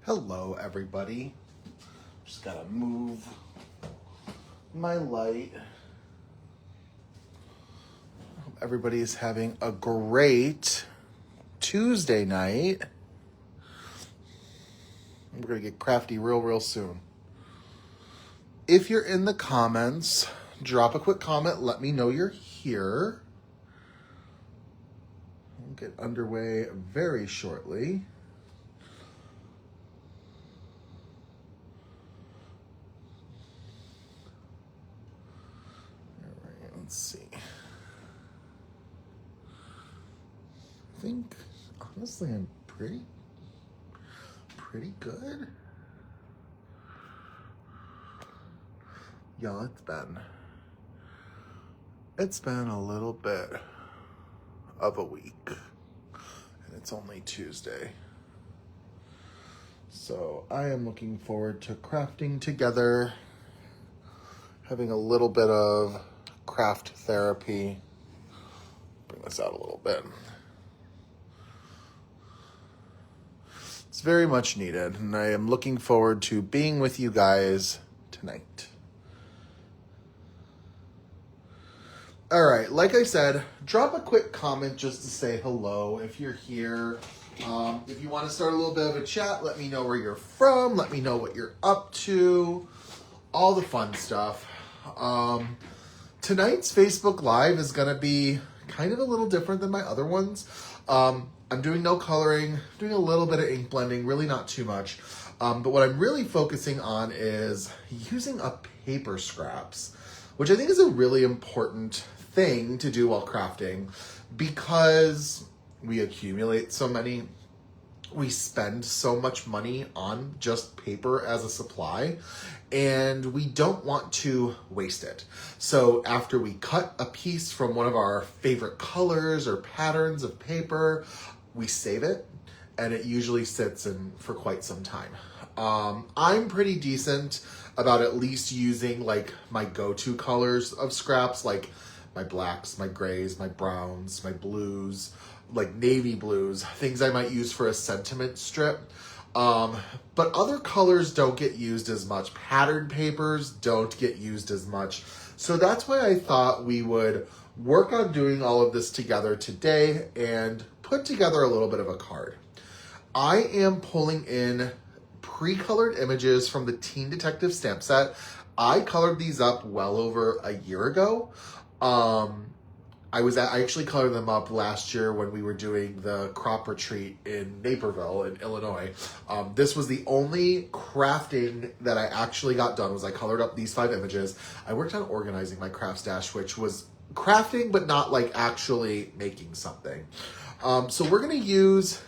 Hello, everybody. Just gotta move my light. Hope everybody is having a great Tuesday night. We're gonna get crafty real soon. If you're in the comments, drop a quick comment. Let me know you're here. We'll get underway very shortly. Let's see. I think, honestly, I'm pretty good. Y'all, it's been a little bit of a week, and it's only Tuesday. So I am looking forward to crafting together, having a little bit of craft therapy. Bring this out a little bit. It's very much needed, and I am looking forward to being with you guys tonight. All right, like I said, drop a quick comment just to say hello if you're here. If you want to start a little bit of a chat, let me know where you're from. Let me know what you're up to. All the fun stuff. Tonight's Facebook Live is going to be kind of a little different than my other ones. I'm doing no coloring, doing a little bit of ink blending, really not too much. But what I'm really focusing on is using up paper scraps, which I think is a really important thing to do while crafting because we accumulate so many. We spend so much money on just paper as a supply, and we don't want to waste it. So after we cut a piece from one of our favorite colors or patterns of paper, we save it, and it usually sits in for quite some time. I'm pretty decent about at least using like my go-to colors of scraps, like my blacks, my grays, my browns, my blues, like navy blues, things I might use for a sentiment strip. But other colors don't get used as much. Patterned papers don't get used as much. So that's why I thought we would work on doing all of this together today and put together a little bit of a card. I am pulling in pre-colored images from the Teen Detective stamp set. I colored these up well over a year ago. I actually colored them up last year when we were doing the crop retreat in Naperville in Illinois. This was the only crafting that I actually got done, was I colored up these 5 images. I worked on organizing my craft stash, which was crafting, but not like actually making something. So we're going to use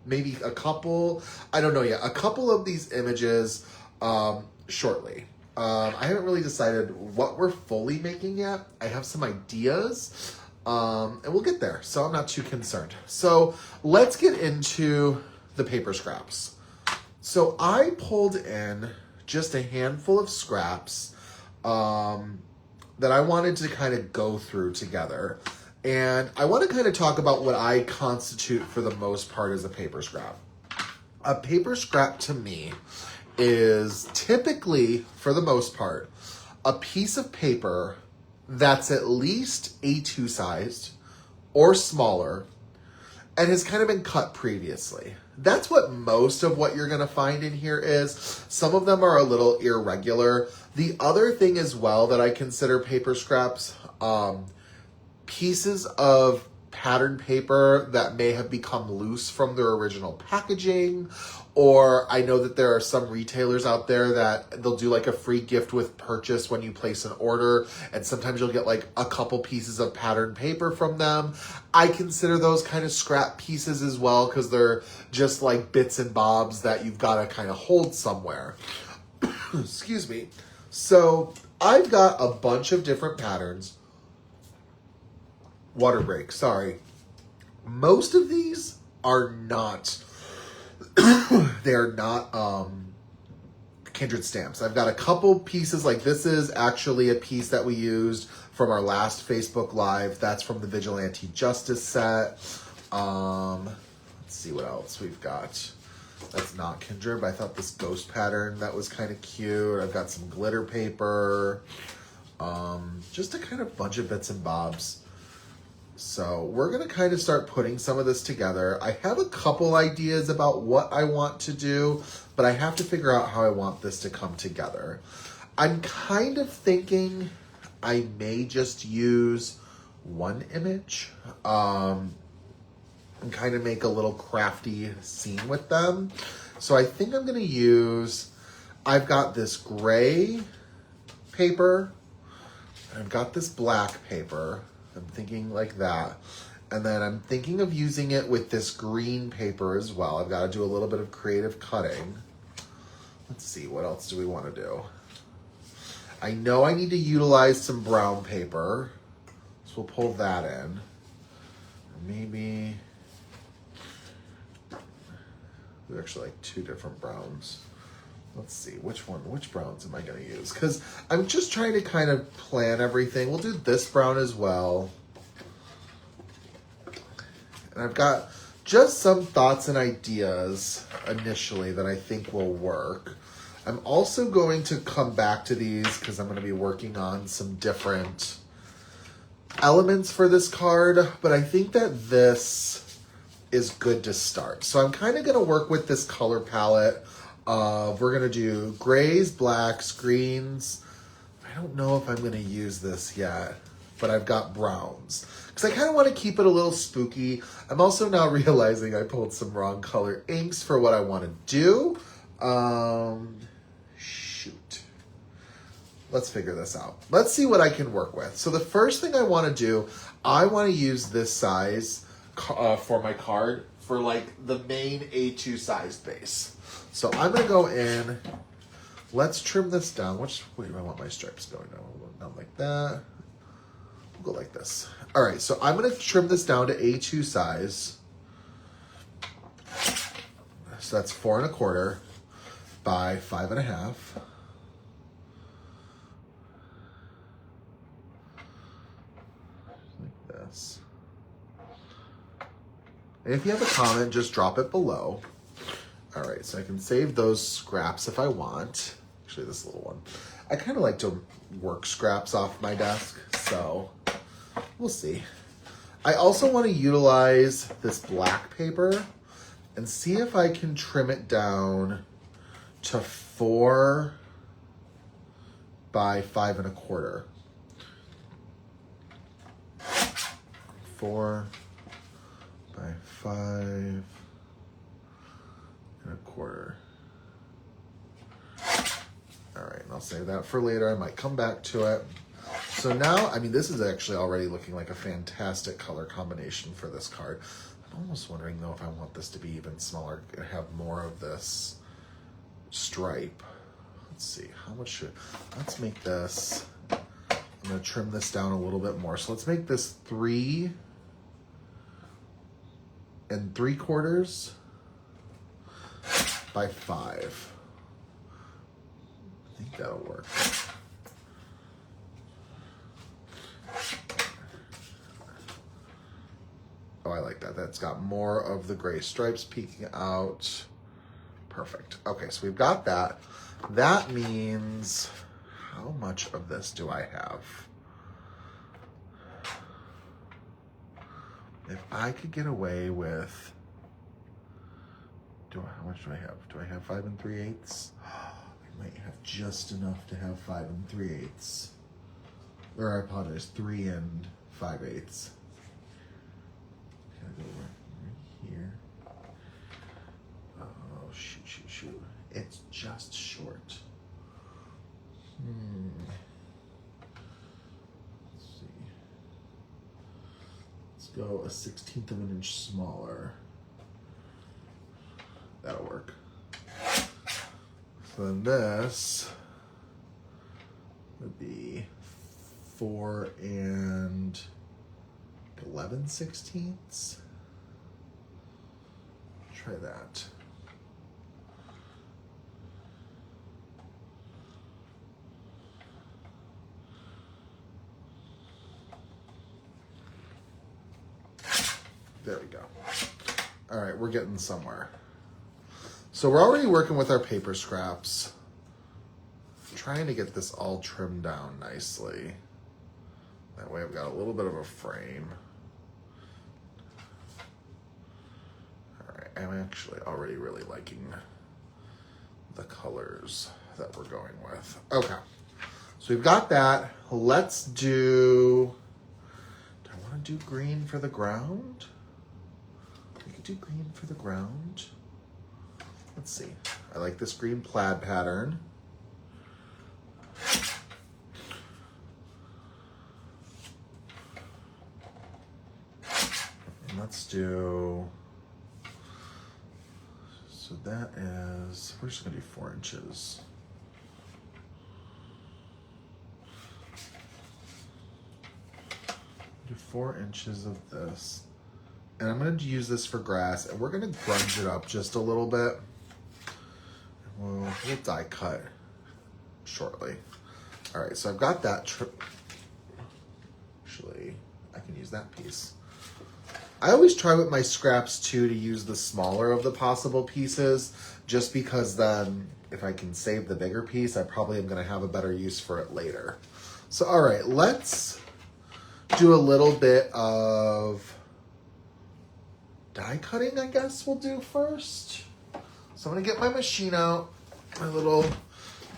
maybe a couple, I don't know yet, a couple of these images shortly. I haven't really decided what we're fully making yet. I have some ideas, and we'll get there, so I'm not too concerned. So let's get into the paper scraps. So I pulled in just a handful of scraps that I wanted to kind of go through together. And I want to kind of talk about what I constitute for the most part as a paper scrap. A paper scrap to me is typically, for the most part, a piece of paper that's at least A2 sized or smaller and has kind of been cut previously. That's what most of what you're going to find in here is. Some of them are a little irregular. The other thing as well that I consider paper scraps, pieces of patterned paper that may have become loose from their original packaging, or I know that there are some retailers out there that they'll do like a free gift with purchase when you place an order, and sometimes you'll get like a couple pieces of patterned paper from them. I consider those kind of scrap pieces as well because they're just like bits and bobs that you've got to kind of hold somewhere. Excuse me. So I've got a bunch of different patterns. Water break, sorry. Most of these are not, they're not Kindred stamps. I've got a couple pieces, like this is actually a piece that we used from our last Facebook Live. That's from the Vigilante Justice set. Let's see what else we've got. That's not Kindred, but I thought this ghost pattern, that was kind of cute. I've got some glitter paper. Just a kind of bunch of bits and bobs. So we're gonna kind of start putting some of this together. I have a couple ideas about what I want to do, but I have to figure out how I want this to come together. I'm kind of thinking I may just use one image and kind of make a little crafty scene with them. So I think I'm gonna use, I've got this gray paper, and I've got this black paper. I'm thinking like that. And then I'm thinking of using it with this green paper as well. I've got to do a little bit of creative cutting. Let's see, what else do we want to do? I know I need to utilize some brown paper, so we'll pull that in. Maybe, there's actually like two different browns. Let's see, which browns am I gonna use? Because I'm just trying to kind of plan everything. We'll do this brown as well. And I've got just some thoughts and ideas initially that I think will work. I'm also going to come back to these because I'm gonna be working on some different elements for this card, but I think that this is good to start. So I'm kind of gonna work with this color palette. We're gonna do grays, blacks, greens. I don't know if I'm gonna use this yet, but I've got browns. Because I kind of want to keep it a little spooky. I'm also now realizing I pulled some wrong color inks for what I want to do. Shoot. Let's figure this out. Let's see what I can work with. So the first thing I want to do, I want to use this size for my card for like the main A2 size base. So I'm going to go in, let's trim this down. Which way do I want my stripes going down? Not like that. We'll go like this. All right, so I'm going to trim this down to A2 size. So that's 4 1/4 by 5 1/2. Like this. And if you have a comment, just drop it below. All right, so I can save those scraps if I want. Actually, this little one. I kind of like to work scraps off my desk, so we'll see. I also want to utilize this black paper and see if I can trim it down to 4 by 5 1/4. 4 by 5 1/4. All right, and I'll save that for later. I might come back to it. So now, I mean, this is actually already looking like a fantastic color combination for this card. I'm almost wondering though if I want this to be even smaller and have more of this stripe. Let's see, how much should, let's make this, I'm gonna trim this down a little bit more. So let's make this 3 3/4 by 5. I think that'll work. Oh, I like that. That's got more of the gray stripes peeking out. Perfect. Okay, so we've got that. That means, how much of this do I have? If I could get away with, how much do I have? Do I have 5 3/8? I might have just enough to have 5 3/8. Or I apologize, 3 5/8. Gotta go right here. Oh, shoot. It's just short. Let's see. Let's go a 1/16 of an inch smaller. That'll work. So then this would be 4 11/16. Try that. There we go. All right, we're getting somewhere. So we're already working with our paper scraps. I'm trying to get this all trimmed down nicely. That way I've got a little bit of a frame. All right, I'm actually already really liking the colors that we're going with. Okay, so we've got that. Let's do I want to do green for the ground? We could do green for the ground. Let's see. I like this green plaid pattern. And let's do, so that is, we're just gonna do 4 inches. Do 4 inches of this. And I'm gonna use this for grass, and we're gonna grunge it up just a little bit. We'll die cut shortly. All right, so I've got that. Actually, I can use that piece. I always try with my scraps too to use the smaller of the possible pieces, just because then if I can save the bigger piece, I probably am gonna have a better use for it later. So, all right, let's do a little bit of die cutting, I guess we'll do first. So I'm gonna get my machine out, my little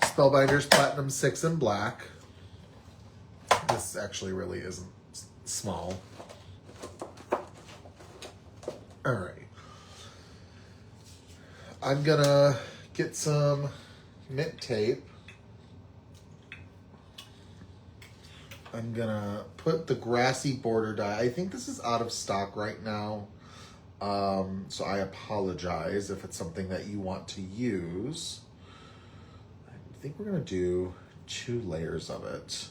Spellbinders Platinum 6 in black. This actually really isn't small. All right. I'm gonna get some mint tape. I'm gonna put the grassy border die. I think this is out of stock right now. So I apologize if it's something that you want to use. I think we're gonna do 2 layers of it.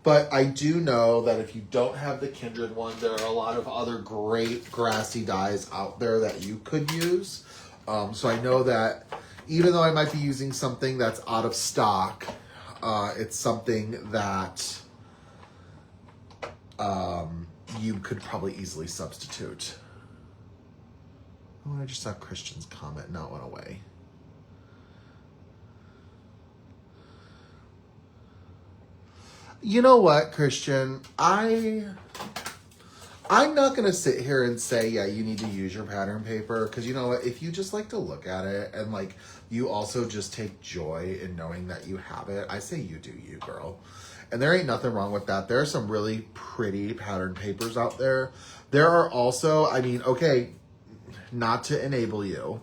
But I do know that if you don't have the Kindred one, there are a lot of other great grassy dyes out there that you could use. So I know that even though I might be using something that's out of stock, it's something that you could probably easily substitute. Oh, I just saw Christian's comment, not went away. You know what, Christian? I'm not going to sit here and say, yeah, you need to use your pattern paper, because you know what? If you just like to look at it and like you also just take joy in knowing that you have it, I say you do you, girl. And there ain't nothing wrong with that. There are some really pretty pattern papers out there. There are also, I mean, okay, not to enable you,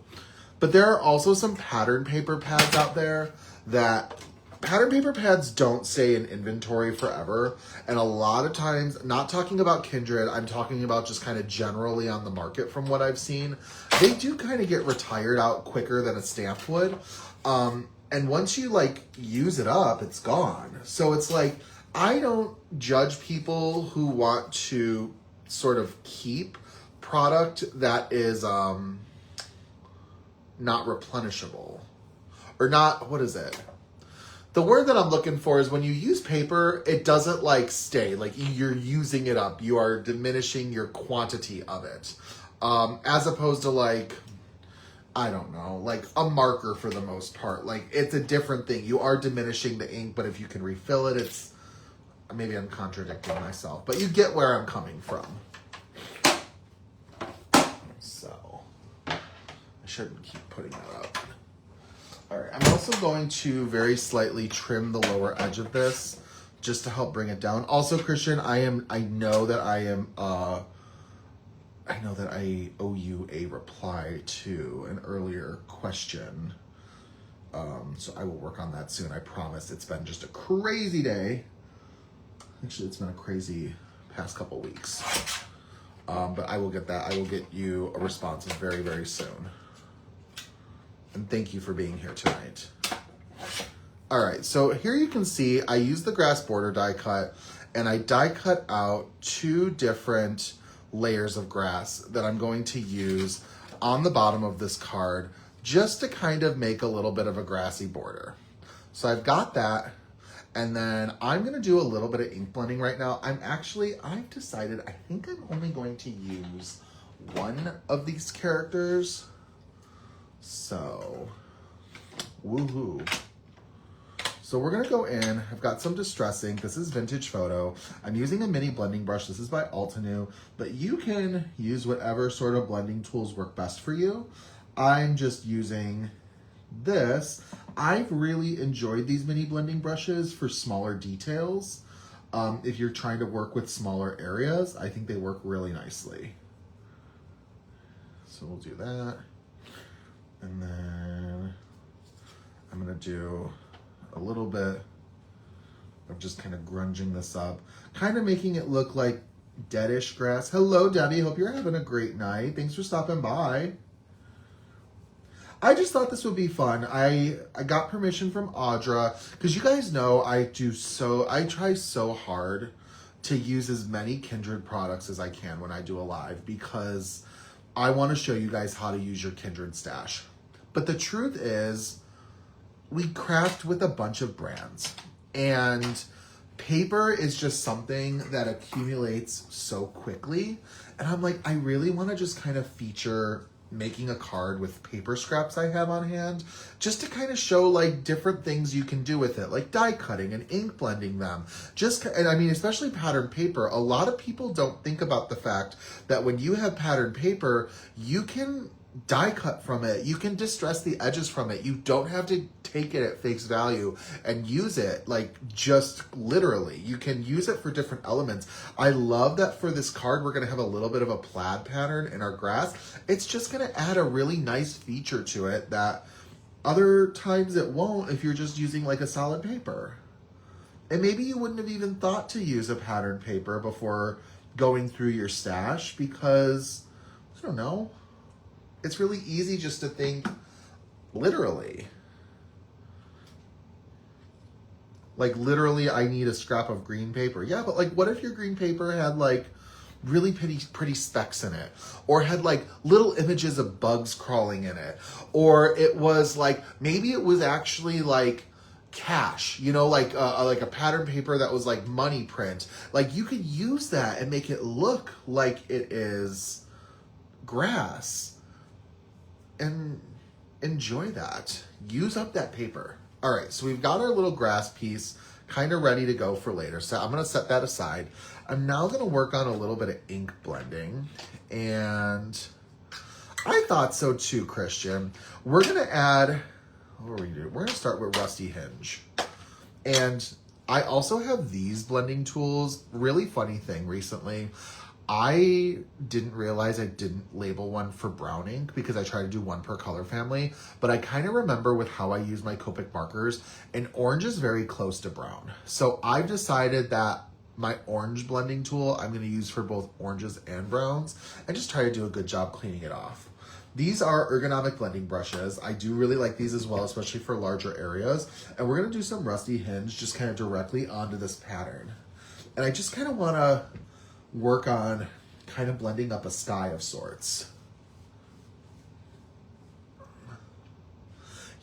but there are also some pattern paper pads out there that pattern paper pads don't stay in inventory forever. And a lot of times, not talking about Kindred, I'm talking about just kind of generally on the market from what I've seen, they do kind of get retired out quicker than a stamp would. And once you like use it up, it's gone. So it's like, I don't judge people who want to sort of keep product that is not replenishable. Or not, what is it? The word that I'm looking for is when you use paper, it doesn't like stay. Like you're using it up. You are diminishing your quantity of it. As opposed to like, I don't know, like a marker for the most part. Like it's a different thing. You are diminishing the ink, but if you can refill it, it's, maybe I'm contradicting myself, but you get where I'm coming from. So I shouldn't keep putting that up. All right, I'm also going to very slightly trim the lower edge of this just to help bring it down. Also, Christian, I know that I owe you a reply to an earlier question. So I will work on that soon, I promise. It's been just a crazy day. Actually, it's been a crazy past couple weeks. But I will get that. I will get you a response very, very soon. And thank you for being here tonight. All right, so here you can see I used the grass border die cut, and I die cut out 2 different layers of grass that I'm going to use on the bottom of this card just to kind of make a little bit of a grassy border. So I've got that, and then I'm gonna do a little bit of ink blending right now. I've decided I think I'm only going to use one of these characters. So, woohoo. So we're gonna go in, I've got some distressing. This is Vintage Photo. I'm using a mini blending brush. This is by Altenew, but you can use whatever sort of blending tools work best for you. I'm just using this. I've really enjoyed these mini blending brushes for smaller details. If you're trying to work with smaller areas, I think they work really nicely. So we'll do that. And then I'm gonna do a little bit of just kind of grunging this up, kind of making it look like deadish grass. Hello, Debbie. Hope you're having a great night. Thanks for stopping by. I just thought this would be fun. I got permission from Audra because you guys know I try so hard to use as many Kindred products as I can when I do a live because I want to show you guys how to use your Kindred stash. But the truth is, we craft with a bunch of brands, and paper is just something that accumulates so quickly. And I'm like, I really want to just kind of feature making a card with paper scraps I have on hand, just to kind of show like different things you can do with it, like die cutting and ink blending them. And I mean, especially patterned paper, a lot of people don't think about the fact that when you have patterned paper, you can die cut from it. You can distress the edges from it. You don't have to take it at face value and use it like just literally. You can use it for different elements. I love that for this card, we're going to have a little bit of a plaid pattern in our grass. It's just going to add a really nice feature to it that other times it won't if you're just using like a solid paper. And maybe you wouldn't have even thought to use a patterned paper before going through your stash because, I don't know, it's really easy just to think literally. Like literally I need a scrap of green paper. Yeah, but like what if your green paper had like really pretty specks in it, or had like little images of bugs crawling in it, or it was like, maybe it was actually like cash, you know, like a pattern paper that was like money print. Like you could use that and make it look like it is grass. And enjoy that. Use up that paper. All right, so we've got our little grass piece kind of ready to go for later. So I'm going to set that aside. I'm now going to work on a little bit of ink blending. And I thought so too, Christian. We're going to add, what are we doing? We're going to start with Rusty Hinge. And I also have these blending tools. Really funny thing recently. I didn't realize I didn't label one for brown ink because I try to do one per color family, but I kind of remember with how I use my Copic markers, and orange is very close to brown. So I've decided that my orange blending tool I'm going to use for both oranges and browns and just try to do a good job cleaning it off. These are ergonomic blending brushes. I do really like these as well, especially for larger areas. And we're going to do some Rusty Hinge just kind of directly onto this pattern. And I just kind of want to work on kind of blending up a sky of sorts.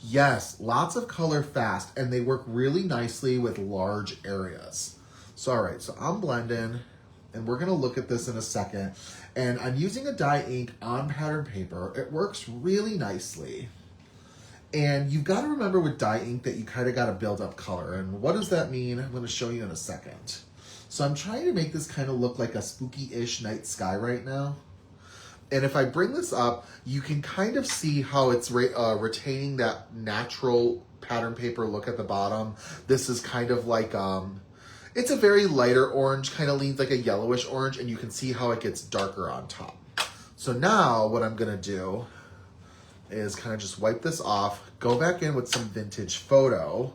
Yes, lots of color fast, and they work really nicely with large areas. So, all right, so I'm blending, and we're gonna look at this in a second. And I'm using a dye ink on pattern paper. It works really nicely. And you've got to remember with dye ink that you kind of got to build up color. And what does that mean? I'm gonna show you in a second. So I'm trying to make this kind of look like a spooky-ish night sky right now. And if I bring this up, you can kind of see how it's retaining that natural pattern paper look at the bottom. This is kind of like, it's a very lighter orange, kind of leans like a yellowish orange, and you can see how it gets darker on top. So now what I'm gonna do is kind of just wipe this off, go back in with some Vintage Photo,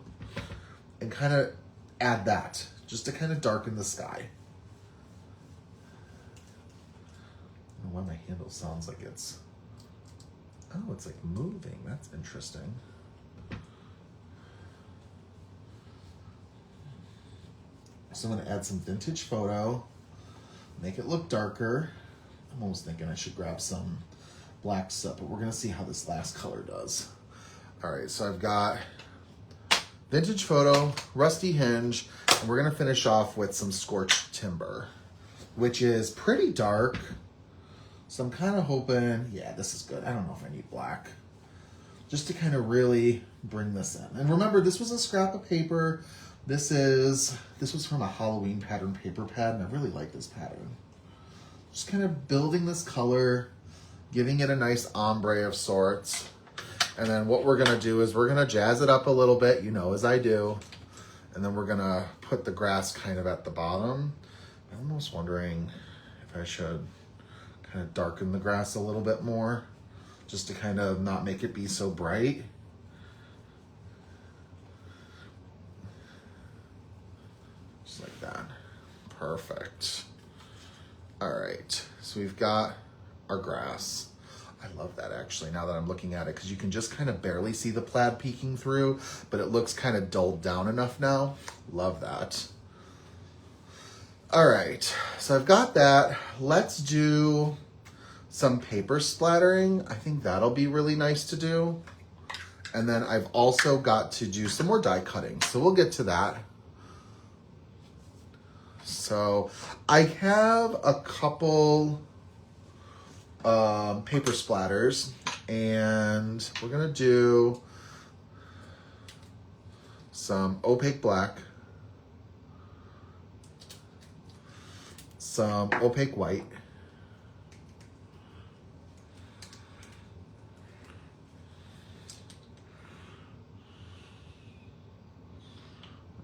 and kind of add that, just to kind of darken the sky. I don't know why my handle sounds like it's, oh, it's like moving. That's interesting. So I'm gonna add some Vintage Photo, make it look darker. I'm almost thinking I should grab some black stuff, but we're gonna see how this last color does. All right, so I've got Vintage Photo, Rusty Hinge, and we're gonna finish off with some Scorched Timber, which is pretty dark. So I'm kind of hoping, yeah, this is good. I don't know if I need black. just to kind of really bring this in. And remember, this was a scrap of paper. This was from a Halloween pattern paper pad, and I really like this pattern. Just kind of building this color, giving it a nice ombre of sorts. And then what we're gonna do is we're gonna jazz it up a little bit, you know, as I do. And then we're gonna put the grass kind of at the bottom. I'm almost wondering if I should kind of darken the grass a little bit more, just to kind of not make it be so bright. Just like that. Perfect. All right, so we've got our grass. I love that actually, now that I'm looking at it, because you can just kind of barely see the plaid peeking through, but it looks kind of dulled down enough now. Love that. All right, so I've got that. Let's do some paper splattering. I think that'll be really nice to do. And then I've also got to do some more die cutting, so we'll get to that. So I have a couple paper splatters, and we're gonna do some opaque black, some opaque white,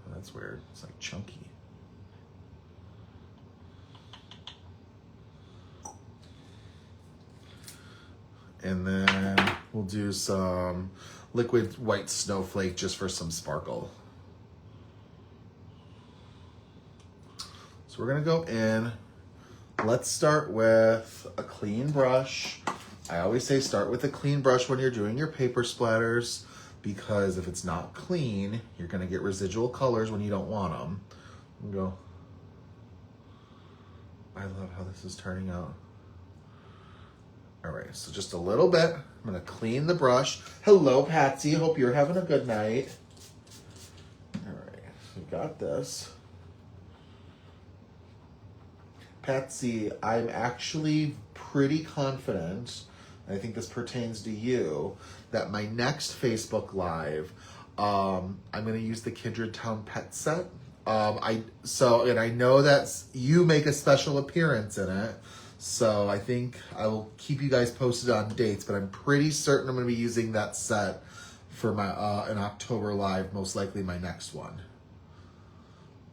oh, that's weird, it's like chunky. And then we'll do some liquid white snowflake just for some sparkle. So we're gonna go in. Let's start with a clean brush. I always say start with a clean brush when you're doing your paper splatters, because if it's not clean, you're gonna get residual colors when you don't want them. Go. I love how this is turning out. All right, so just a little bit. I'm gonna clean the brush. Hello, Patsy, hope you're having a good night. All right, so we got this. Patsy, I'm actually pretty confident, and I think this pertains to you, that my next Facebook Live, I'm gonna use the Kindred Town pet set. And I know that you make a special appearance in it. So I think I will keep you guys posted on dates, but I'm pretty certain I'm going to be using that set for my an October Live, most likely my next one.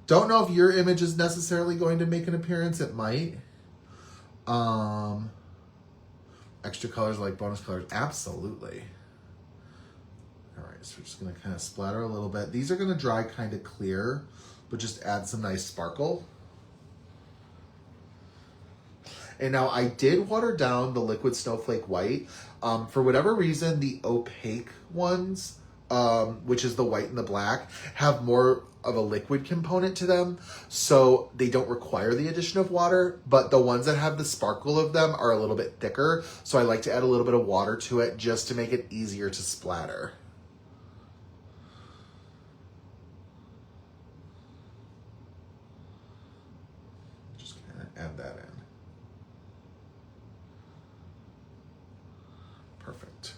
Don't know if your image is necessarily going to make an appearance. It might. Extra colors like bonus colors. Absolutely. All right, so we're just going to kind of splatter a little bit. These are going to dry kind of clear, but just add some nice sparkle. And now I did water down the liquid snowflake white. For whatever reason, the opaque ones, which is the white and the black, have more of a liquid component to them. So they don't require the addition of water, but the ones that have the sparkle of them are a little bit thicker. So I like to add a little bit of water to it just to make it easier to splatter. Just kind of add that in. Perfect.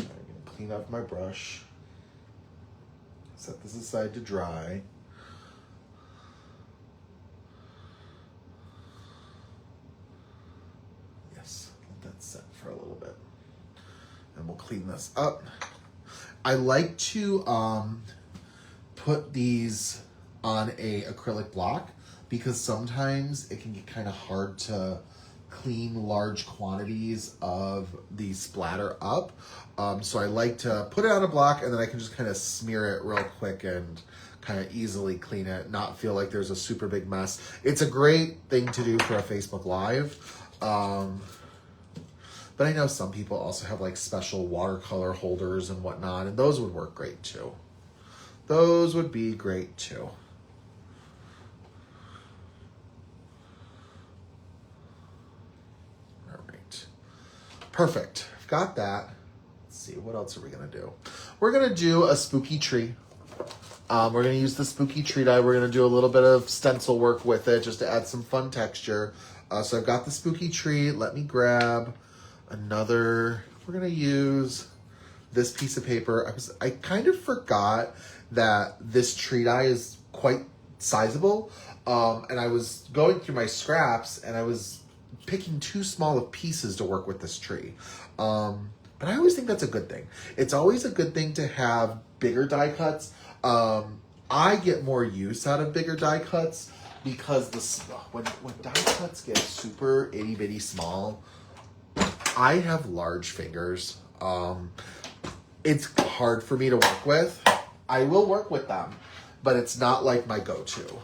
I'm going to clean up my brush. Set this aside to dry. Yes, let that set for a little bit. And we'll clean this up. I like to put these on a acrylic block, because sometimes it can get kind of hard to clean large quantities of the splatter up. So I like to put it on a block, and then I can just kind of smear it real quick and kind of easily clean it, not feel like there's a super big mess. It's a great thing to do for a Facebook Live. But I know some people also have like special watercolor holders and whatnot, and those would work great too. Those would be great too. Perfect. I've got that. Let's see, what else are we gonna do? We're gonna do a spooky tree. We're gonna use the spooky tree die. We're gonna do a little bit of stencil work with it just to add some fun texture. So I've got the spooky tree. Let me grab another. We're gonna use this piece of paper. I kind of forgot that this tree die is quite sizable. And I was going through my scraps and I was picking too small of pieces to work with this tree. But I always think that's a good thing. It's always a good thing to have bigger die cuts. I get more use out of bigger die cuts because when die cuts get super itty bitty small, I have large fingers. It's hard for me to work with. I will work with them, but it's not like my go-to.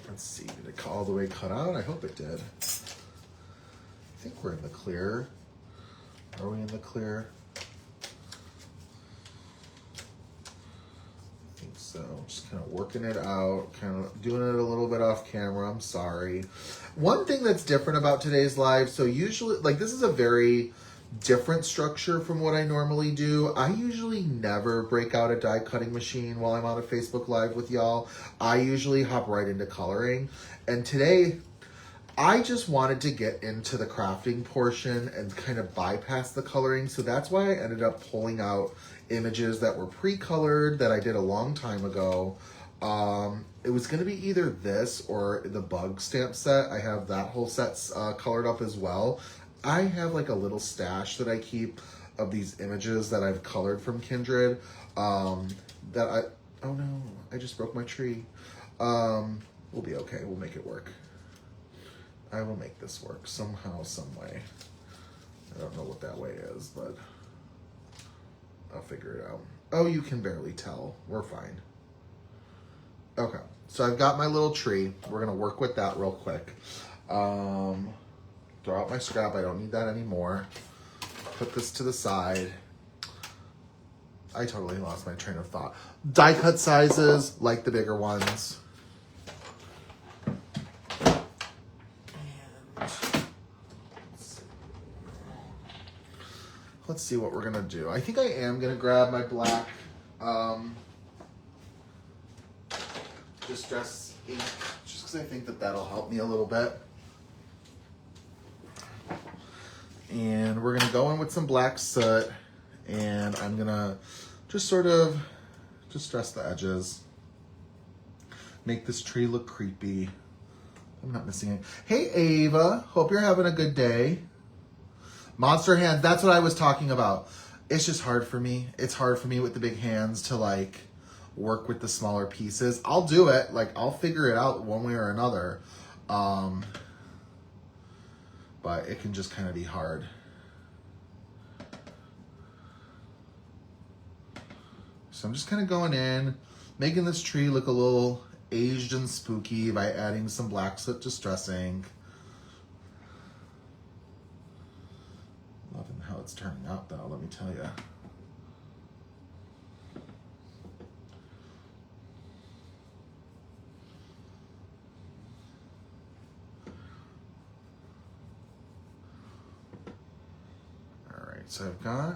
Let's see, did it all the way cut out? I hope it did. I think we're in the clear. Are we in the clear? I think so. Just kind of working it out, kind of doing it a little bit off camera. I'm sorry. One thing that's different about today's live, so usually, like, this is a very different structure from what I normally do. I usually never break out a die cutting machine while I'm on a Facebook Live with y'all. I usually hop right into coloring. And today, I just wanted to get into the crafting portion and kind of bypass the coloring. So that's why I ended up pulling out images that were pre-colored that I did a long time ago. It was going to be either this or the bug stamp set. I have that whole set colored up as well. I have like a little stash that I keep of these images that I've colored from Kindred. Oh no, I just broke my tree. We'll be okay. We'll make it work. I will make this work somehow, some way. I don't know what that way is, but I'll figure it out. Oh, you can barely tell. We're fine. Okay, so I've got my little tree. We're gonna work with that real quick. Throw out my scrap. I don't need that anymore. Put this to the side. I totally lost my train of thought. Die cut sizes, like the bigger ones. Let's see what we're gonna do. I think I am gonna grab my black Distress ink, just because I think that that'll help me a little bit. And we're gonna go in with some black soot, and I'm gonna just sort of distress the edges. Make this tree look creepy. I'm not missing it. Hey Ava, hope you're having a good day. Monster hands, that's what I was talking about. It's just hard for me. It's hard for me with the big hands to like work with the smaller pieces. I'll do it, like I'll figure it out one way or another. But it can just kind of be hard. So I'm just kind of going in, making this tree look a little aged and spooky by adding some black soot distress ink. Loving how it's turning out though, let me tell you. So I've got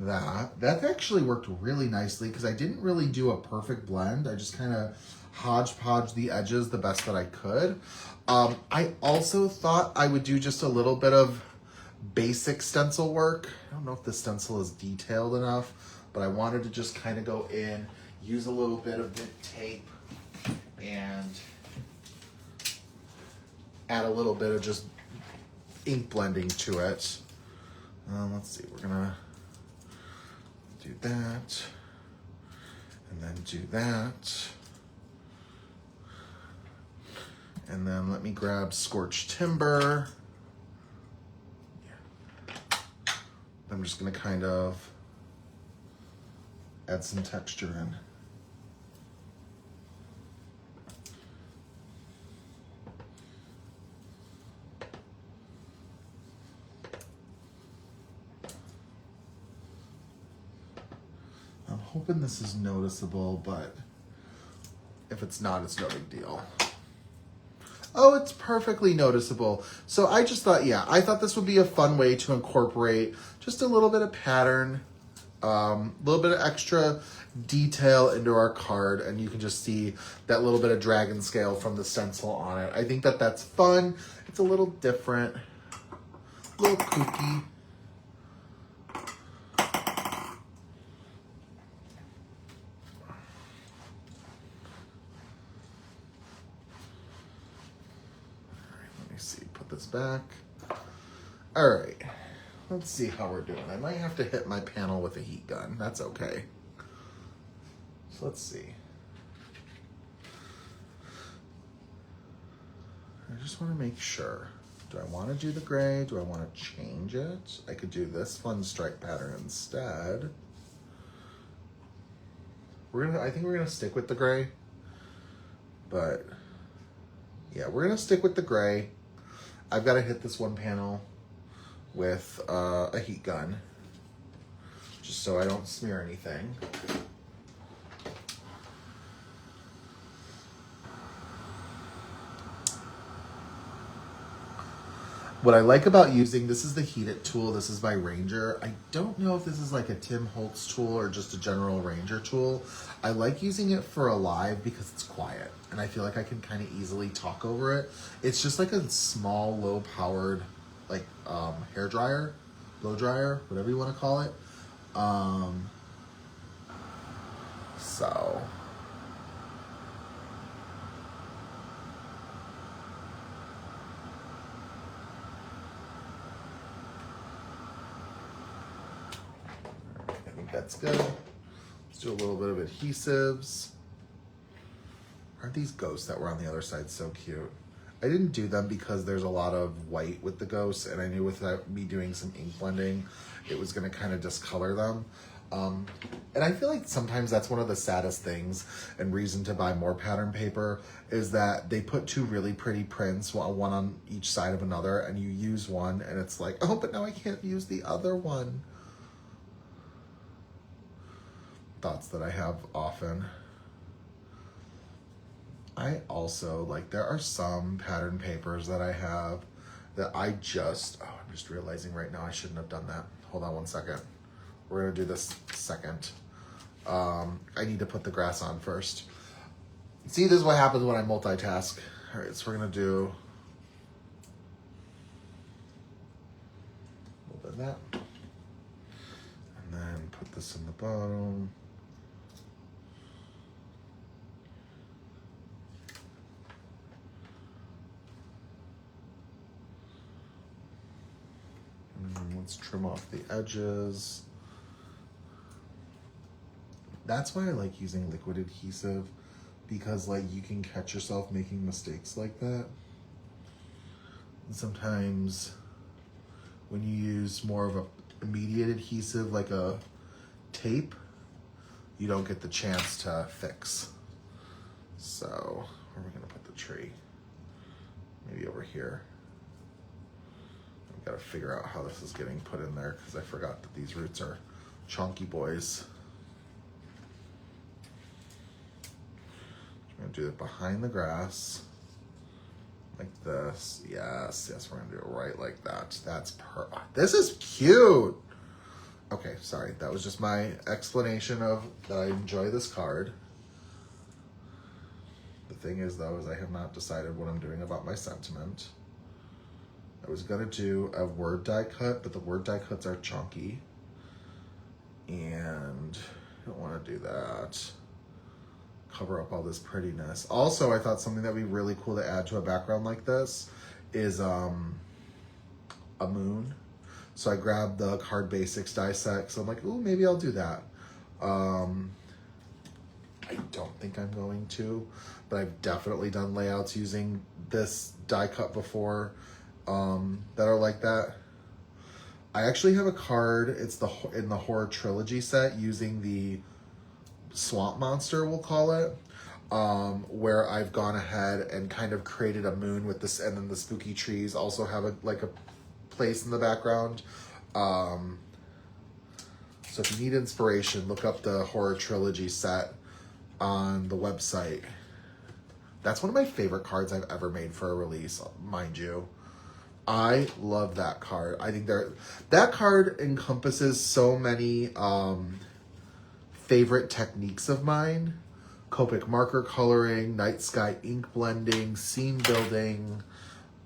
that. That actually worked really nicely because I didn't really do a perfect blend. I just kind of hodgepodge the edges the best that I could. I also thought I would do just a little bit of basic stencil work. I don't know if the stencil is detailed enough, but I wanted to just kind of go in, use a little bit of mint tape, and add a little bit of just ink blending to it. Let's see, we're gonna do that, and then do that. And then let me grab Scorched Timber. Yeah. I'm just gonna kind of add some texture in. I'm hoping this is noticeable, but if it's not, it's no big deal. oh, it's perfectly noticeable. So I just thought, yeah, I thought this would be a fun way to incorporate just a little bit of pattern, a little bit of extra detail into our card, and you can just see that little bit of dragon scale from the stencil on it. I think that that's fun. It's a little different, a little kooky. This back. All right, let's see how we're doing. I might have to hit my panel with a heat gun. That's okay. So let's see. I just want to make sure. Do I want to do the gray? Do I want to change it? I could do this fun stripe pattern instead. I think we're gonna stick with the gray. But yeah, we're gonna stick with the gray. I've got to hit this one panel with a heat gun, just so I don't smear anything. What I like about using, this is the Heat It tool, this is by Ranger. I don't know if this is like a Tim Holtz tool or just a general Ranger tool. I like using it for a live because it's quiet and I feel like I can kind of easily talk over it. It's just like a small, low powered, like hair dryer, blow dryer, whatever you want to call it. So that's good. Let's do a little bit of adhesives. Aren't these ghosts that were on the other side so cute? I didn't do them because there's a lot of white with the ghosts, and I knew without me doing some ink blending, it was gonna kind of discolor them. And I feel like sometimes that's one of the saddest things and reason to buy more pattern paper is that they put two really pretty prints, one on each side of another, and you use one and it's like, oh, but now I can't use the other one. Thoughts that I have often. I also, like, there are some pattern papers that I have that I'm just realizing right now I shouldn't have done that. Hold on one second. We're gonna do this second. I need to put the grass on first. See, this is what happens when I multitask. All right, so we're gonna do a little bit of that. And then put this in the bottom. Let's trim off the edges. That's why I like using liquid adhesive, because like you can catch yourself making mistakes like that. And sometimes when you use more of a immediate adhesive like a tape, you don't get the chance to fix. So where are we gonna put the tree? Maybe over here. Got to figure out how this is getting put in there because I forgot that these roots are chunky boys. I'm gonna do it behind the grass like this. Yes, we're gonna do it right like that. That's perfect. This is cute. Okay, sorry, that was just my explanation of that I enjoy this card. The thing is though, is I have not decided what I'm doing about my sentiment. I was gonna do a word die cut, but the word die cuts are chunky. And I don't wanna do that. Cover up all this prettiness. Also, I thought something that would be really cool to add to a background like this is a moon. So I grabbed the Card Basics die set, so I'm like, ooh, maybe I'll do that. I don't think I'm going to, but I've definitely done layouts using this die cut before. That are like that. I actually have a card, it's in the horror trilogy set using the swamp monster, we'll call it, where I've gone ahead and kind of created a moon with this, and then the spooky trees also have a place in the background. So if you need inspiration, look up the horror trilogy set on the website. That's one of my favorite cards I've ever made for a release, mind you. I love that card. I think that card encompasses so many favorite techniques of mine. Copic marker coloring, night sky ink blending, scene building.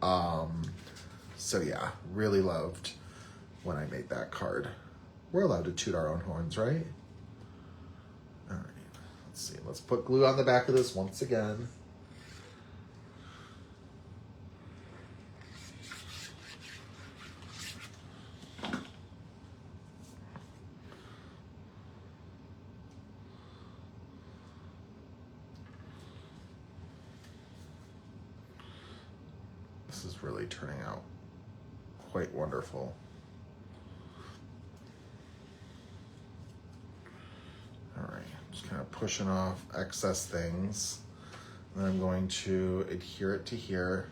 So yeah, really loved when I made that card. We're allowed to toot our own horns, right? All right, let's see. Let's put glue on the back of this once again. This is really turning out quite wonderful. All right, just kind of pushing off excess things. And I'm going to adhere it to here.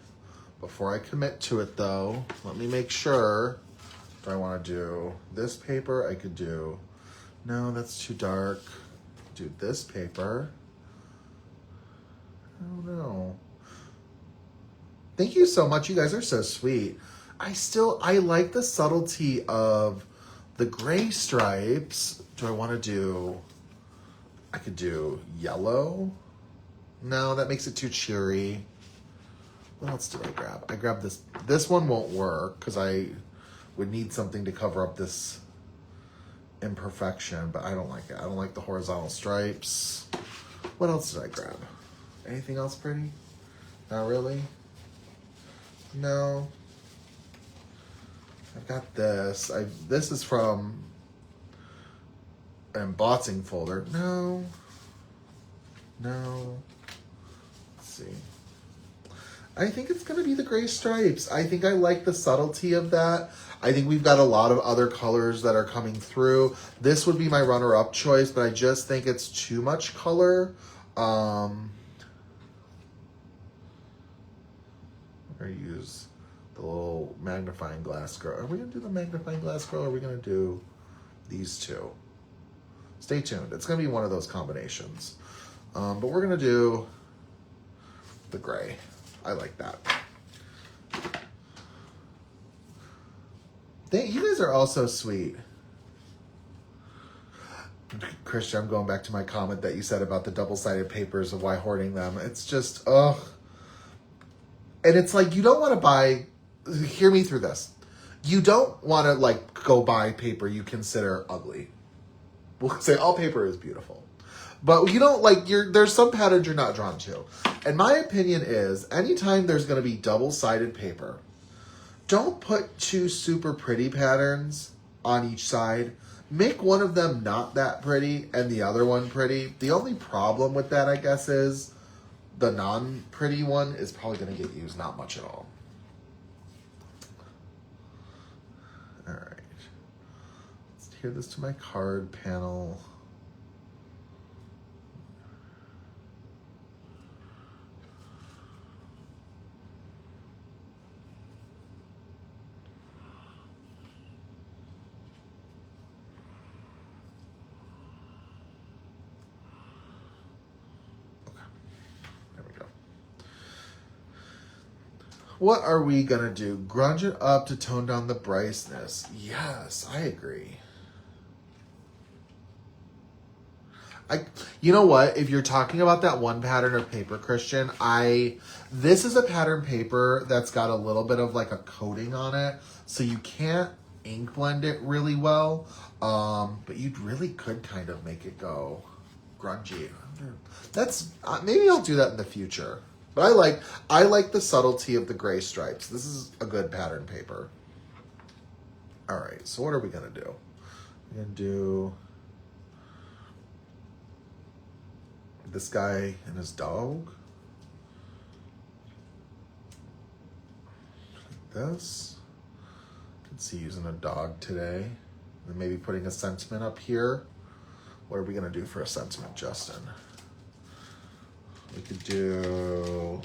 Before I commit to it though, let me make sure if I want to do this paper, I could do, no, that's too dark. Do this paper. Oh no. Thank you so much. You guys are so sweet. I like the subtlety of the gray stripes. Do I want to do, I could do yellow. No, that makes it too cheery. What else did I grab? I grabbed this. This one won't work because I would need something to cover up this imperfection, but I don't like it. I don't like the horizontal stripes. What else did I grab? Anything else pretty? Not really. No. I've got this. This is from an embossing folder. No. No. Let's see. I think it's going to be the gray stripes. I think I like the subtlety of that. I think we've got a lot of other colors that are coming through. This would be my runner-up choice, but I just think it's too much color. Or use the little magnifying glass girl. Are we going to do the magnifying glass girl or are we going to do these two? Stay tuned. It's going to be one of those combinations. But we're going to do the gray. I like that. You guys are all so sweet. Christian, I'm going back to my comment that you said about the double-sided papers of why hoarding them. It's just, ugh. And it's like, you don't want to buy, hear me through this. You don't want to like go buy paper you consider ugly. We'll say all paper is beautiful. But you don't like, there's some patterns you're not drawn to. And my opinion is, anytime there's going to be double-sided paper, don't put two super pretty patterns on each side. Make one of them not that pretty and the other one pretty. The only problem with that, I guess, is the non-pretty one is probably going to get used not much at all. All right. Let's adhere this to my card panel. What are we gonna do? Grunge it up to tone down the brightness. Yes, I agree. You know what? If you're talking about that one pattern of paper, Christian, this is a pattern paper that's got a little bit of like a coating on it, so you can't ink blend it really well. But you really could kind of make it go grungy. Maybe I'll do that in the future. But I like the subtlety of the gray stripes. This is a good pattern paper. All right, so what are we gonna do? We're gonna do this guy and his dog. Like this. I can see using a dog today. And maybe putting a sentiment up here. What are we gonna do for a sentiment, Justin? We could do,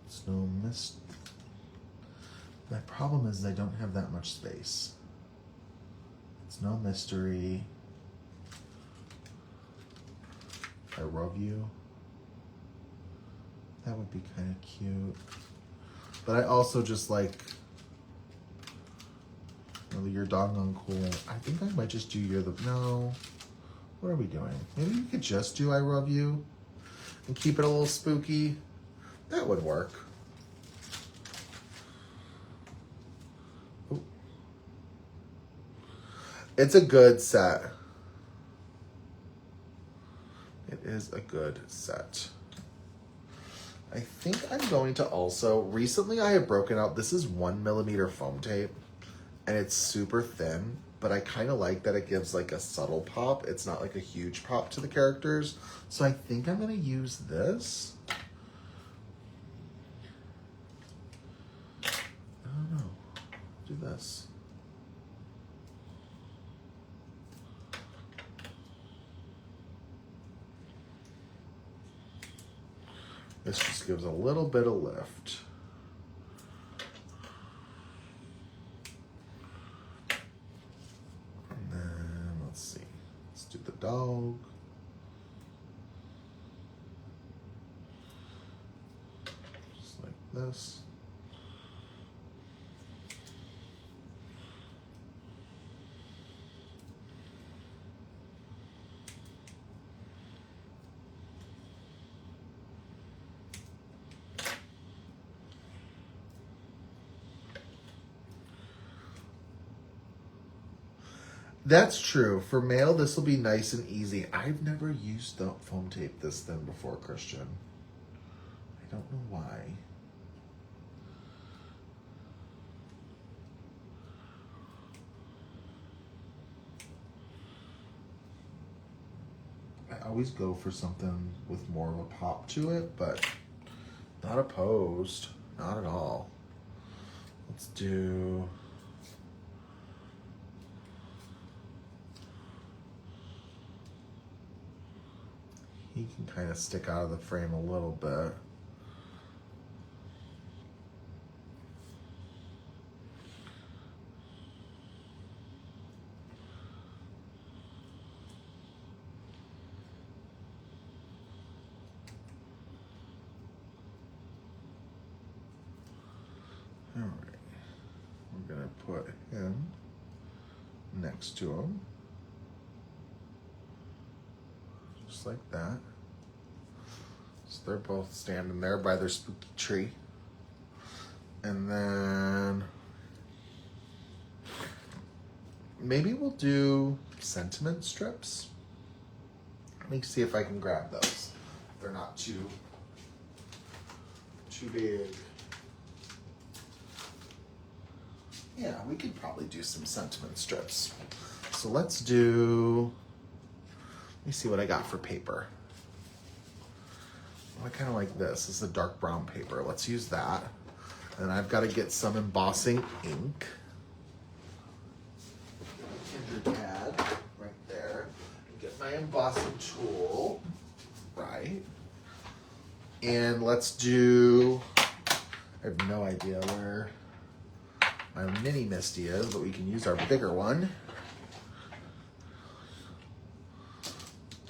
it's no mist. My problem is I don't have that much space. It's no mystery. I love you. That would be kind of cute. But I also just like, you're doggone cool. I think I might just do no. What are we doing? Maybe we could just do I love you and keep it a little spooky. That would work. Ooh. It's a good set. It is a good set. I think I'm going to also, recently I have broken out, this is 1mm foam tape, and it's super thin, but I kind of like that it gives like a subtle pop. It's not like a huge pop to the characters. So I think I'm gonna use this. I don't know, do this. This just gives a little bit of lift. And then, let's see. Let's do the dog. Just like this. That's true. For mail, this will be nice and easy. I've never used the foam tape this thin before, Christian. I don't know why. I always go for something with more of a pop to it, but not opposed. Not at all. Let's do... He can kind of stick out of the frame a little bit. All right, we're gonna put him next to him. Just like that. So they're both standing there by their spooky tree. And then maybe we'll do sentiment strips. Let me see if I can grab those. They're not too big. Yeah, we could probably do some sentiment strips. So let's do, let me see what I got for paper. I kind of like this. This is a dark brown paper. Let's use that. And I've got to get some embossing ink. Kindred pad right there. Get my embossing tool. Right. And let's do, I have no idea where my mini Misty is, but we can use our bigger one.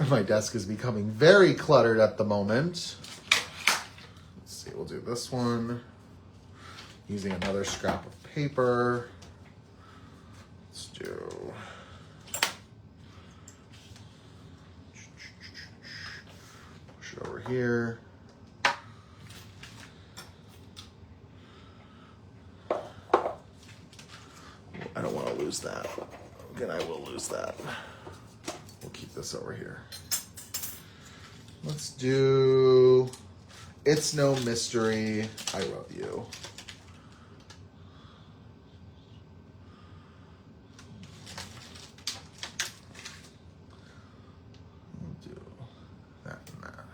My desk is becoming very cluttered at the moment. Let's see, we'll do this one. Using another scrap of paper. Let's do... Push it over here. I don't want to lose that. Again, I will lose that. We'll keep this over here. Let's do It's No Mystery, I Love You. We'll do that and that.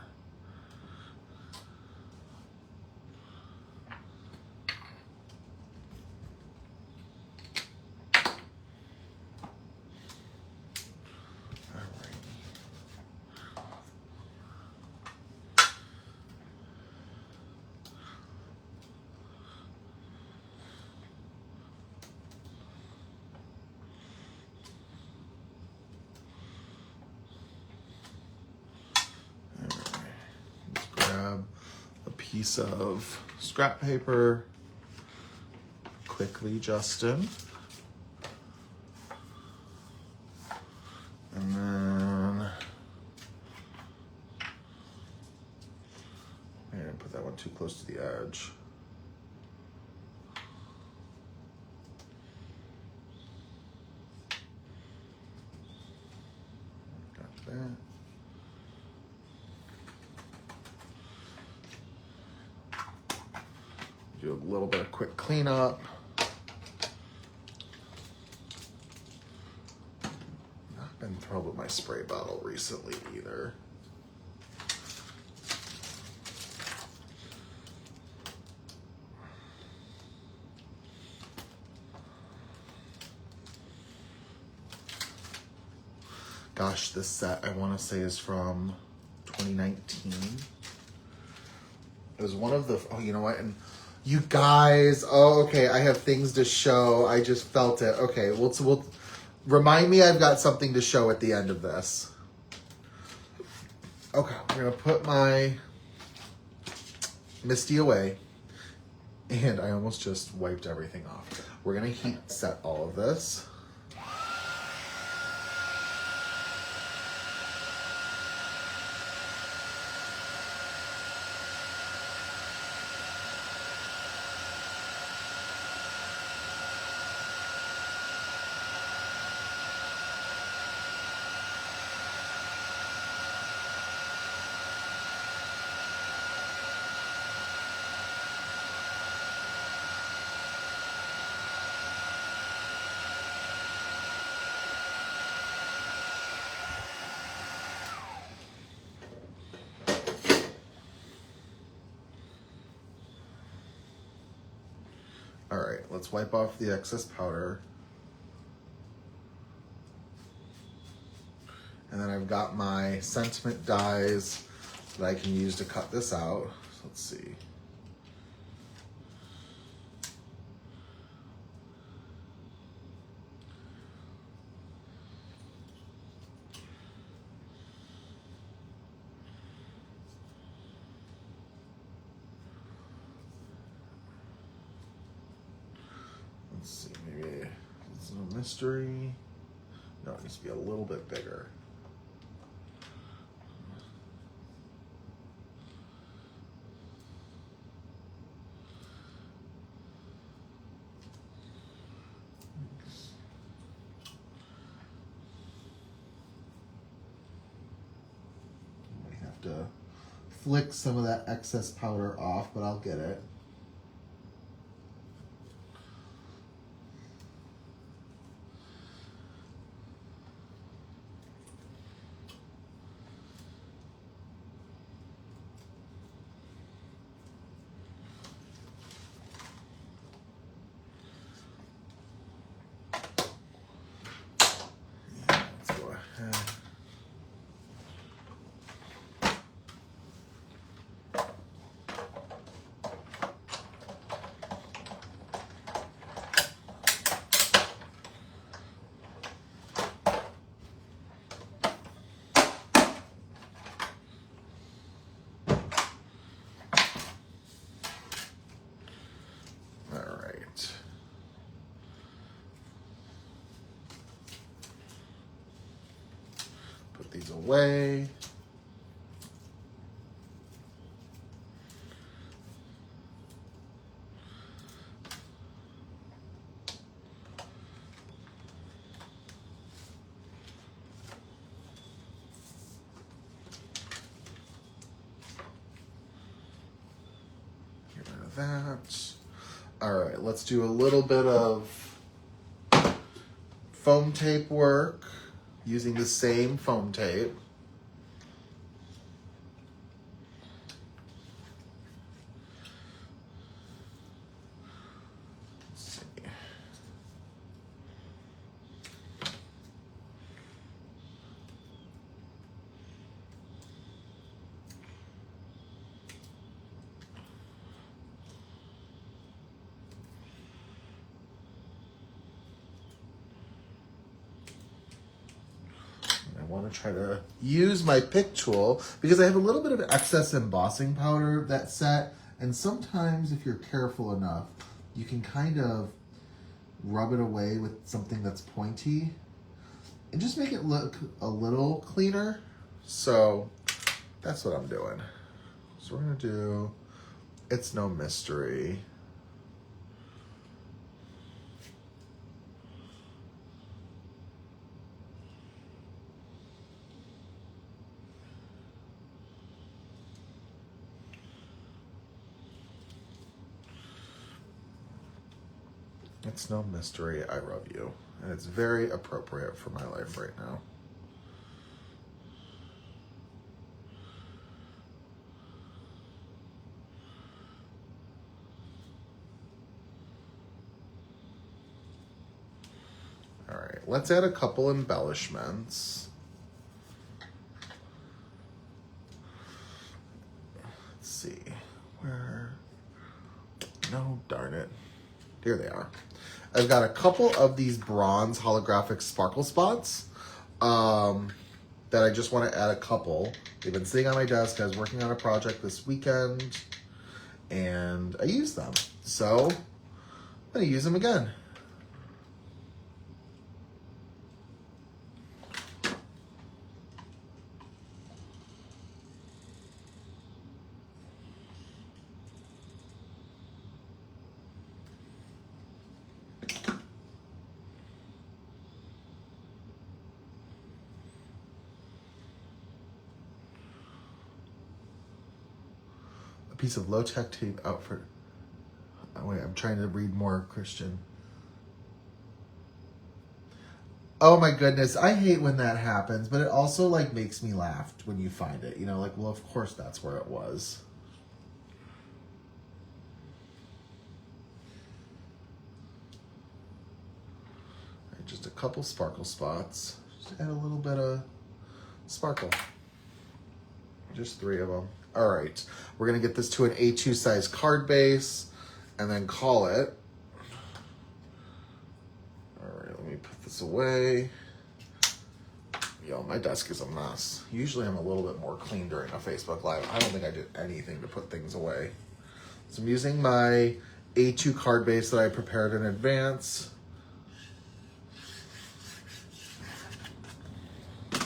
piece of scrap paper. Quickly, Justin. And then I didn't put that one too close to the edge. Got that. Do a little bit of quick cleanup. Not been thrilled with my spray bottle recently either. Gosh, this set I want to say is from 2019. It was one of the, oh, you know what? And you guys, oh, okay, I have things to show. I just felt it. Okay, we'll remind me I've got something to show at the end of this. Okay, we're going to put my Misty away. And I almost just wiped everything off. We're going to heat set all of this. All right, let's wipe off the excess powder. And then I've got my sentiment dies that I can use to cut this out. So let's see. Let's see, maybe it's a mystery. No, it needs to be a little bit bigger. I have to flick some of that excess powder off, but I'll get it. These away. Get rid of that. All right, let's do a little bit of foam tape work using the same foam tape. Let's see. want to try to use my pick tool because I have a little bit of excess embossing powder that's set. And sometimes if you're careful enough, you can kind of rub it away with something that's pointy and just make it look a little cleaner. So that's what I'm doing. So we're gonna do It's No Mystery. It's no mystery, I love you. And it's very appropriate for my life right now. All right, let's add a couple embellishments. Let's see, where, no, darn it. Here they are. I've got a couple of these bronze holographic sparkle spots that I just want to add a couple. They've been sitting on my desk. I was working on a project this weekend and I used them. So I'm going to use them again. Piece of low-tech tape out for... Oh, wait, I'm trying to read more Christian. Oh my goodness, I hate when that happens, but it also like makes me laugh when you find it. You know, like, well, of course that's where it was. Right, just a couple sparkle spots. Just add a little bit of sparkle. Just 3 of them. All right, we're gonna get this to an A2 size card base and then call it. All right, let me put this away. Yo, my desk is a mess. Usually I'm a little bit more clean during a Facebook Live. I don't think I did anything to put things away. So I'm using my A2 card base that I prepared in advance. And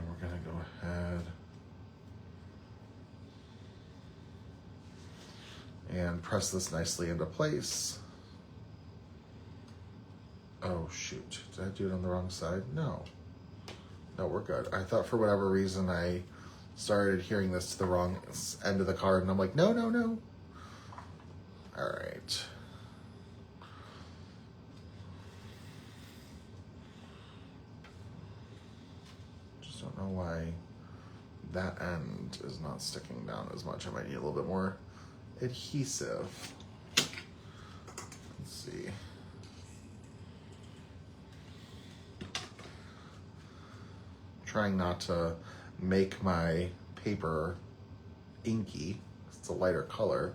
we're gonna go ahead and press this nicely into place. Oh shoot, did I do it on the wrong side? No, we're good. I thought for whatever reason I started adhering this to the wrong end of the card and I'm like, no. All right. Just don't know why that end is not sticking down as much. I might need a little bit more adhesive. Let's see. Trying not to make my paper inky. It's a lighter color.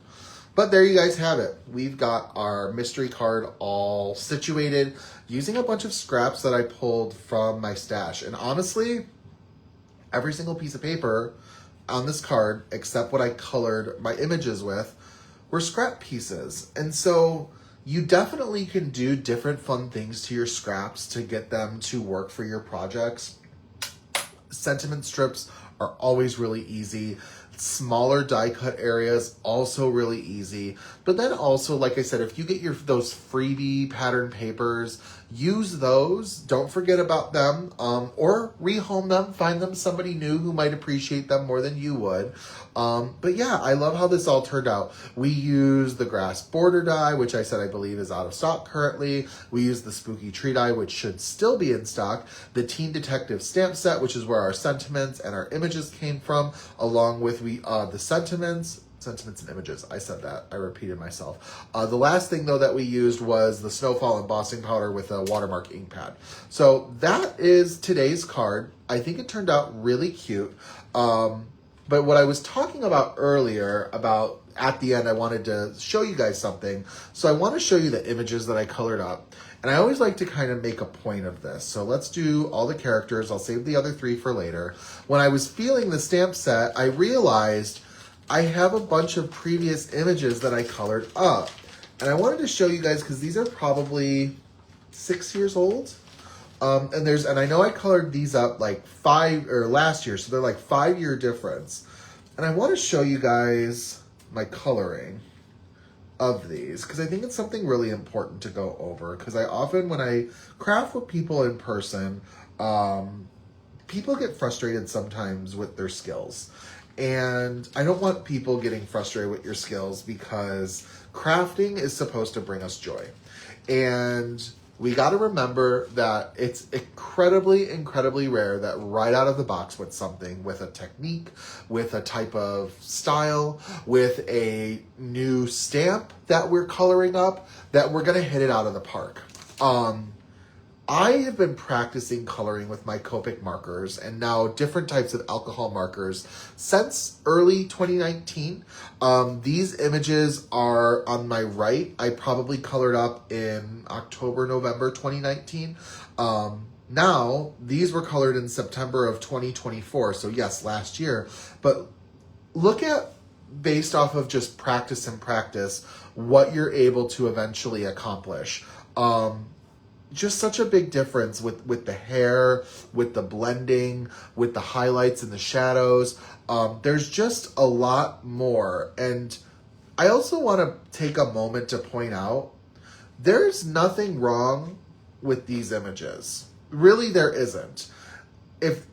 But there you guys have it. We've got our mystery card all situated using a bunch of scraps that I pulled from my stash. And honestly, every single piece of paper on this card, except what I colored my images with, were scrap pieces. And so you definitely can do different fun things to your scraps to get them to work for your projects. Sentiment strips are always really easy. Smaller die cut areas, also really easy. But then also, like I said, if you get those freebie pattern papers, use those. Don't forget about them, or rehome them. Find them somebody new who might appreciate them more than you would. But yeah, I love how this all turned out. We use the grass border die, which I said I believe is out of stock currently. We use the spooky tree die, which should still be in stock. The Teen Detective stamp set, which is where our sentiments and our images came from, along with the sentiments and images. I said that. I repeated myself. The last thing, though, that we used was the Snowfall embossing powder with a watermark ink pad. So that is today's card. I think it turned out really cute. But But what I was talking about earlier, about at the end, I wanted to show you guys something. So I want to show you the images that I colored up. And I always like to kind of make a point of this. So let's do all the characters. I'll save the other 3 for later. When I was feeling the stamp set, I realized I have a bunch of previous images that I colored up. And I wanted to show you guys because these are probably 6 years old. And I know I colored these up like last year, so they're like 5-year difference. And I want to show you guys my coloring of these because I think it's something really important to go over, because I often, when I craft with people in person, people get frustrated sometimes with their skills. And I don't want people getting frustrated with your skills, because crafting is supposed to bring us joy. And we got to remember that it's incredibly, incredibly rare that right out of the box with something, with a technique, with a type of style, with a new stamp that we're coloring up, that we're going to hit it out of the park. I have been practicing coloring with my Copic markers and now different types of alcohol markers since early 2019. These images are on my right. I probably colored up in October, November 2019. Now, these were colored in September of 2024. So yes, last year. But look at, based off of just practice and practice, what you're able to eventually accomplish. Just such a big difference with the hair, with the blending, with the highlights and the shadows. There's just a lot more. And I also want to take a moment to point out, there's nothing wrong with these images. Really, there isn't. If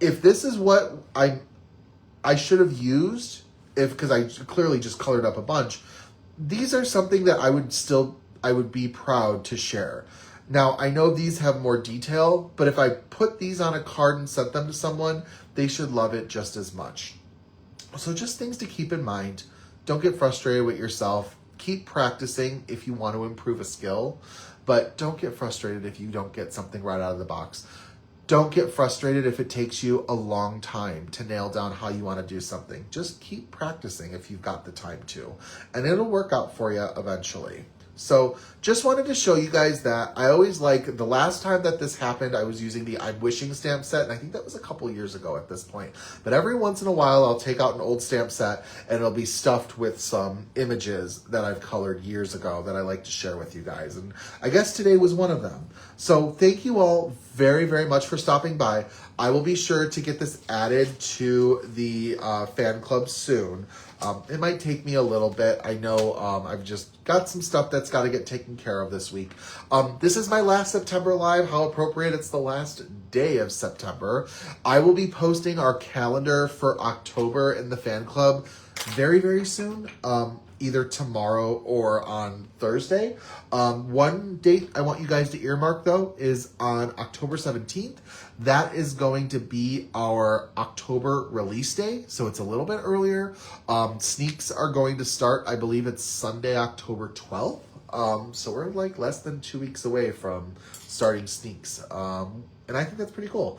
this is what I should have used, because I clearly just colored up a bunch, these are something that I would be proud to share. Now, I know these have more detail, but if I put these on a card and sent them to someone, they should love it just as much. So just things to keep in mind. Don't get frustrated with yourself. Keep practicing if you want to improve a skill, but don't get frustrated if you don't get something right out of the box. Don't get frustrated if it takes you a long time to nail down how you want to do something. Just keep practicing if you've got the time to, and it'll work out for you eventually. So just wanted to show you guys that. I always like, the last time that this happened, I was using the I'm Wishing stamp set, and I think that was a couple years ago at this point. But every once in a while, I'll take out an old stamp set, and it'll be stuffed with some images that I've colored years ago that I like to share with you guys. And I guess today was one of them. So thank you all very, very much for stopping by. I will be sure to get this added to the fan club soon. It might take me a little bit. I know I've just got some stuff that's got to get taken care of this week. This is my last September live. How appropriate. It's the last day of September. I will be posting our calendar for October in the fan club very, very soon. Either tomorrow or on Thursday. One date I want you guys to earmark, though, is on October 17th. That is going to be our October release day, so it's a little bit earlier. Sneaks are going to start, I believe it's Sunday, October 12th. So we're like less than 2 weeks away from starting sneaks. And I think that's pretty cool.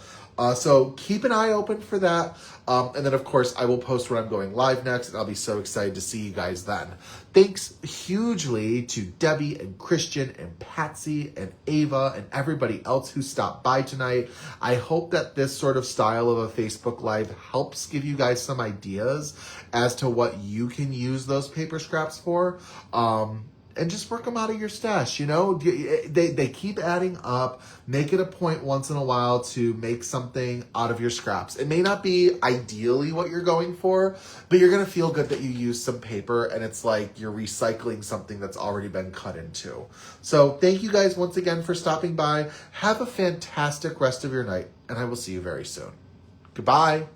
So keep an eye open for that. And then, of course, I will post when I'm going live next, and I'll be so excited to see you guys then. Thanks hugely to Debbie and Christian and Patsy and Ava and everybody else who stopped by tonight. I hope that this sort of style of a Facebook Live helps give you guys some ideas as to what you can use those paper scraps for. And just work them out of your stash, you know? They keep adding up. Make it a point once in a while to make something out of your scraps. It may not be ideally what you're going for, but you're going to feel good that you used some paper, and it's like you're recycling something that's already been cut into. So thank you guys once again for stopping by. Have a fantastic rest of your night, and I will see you very soon. Goodbye.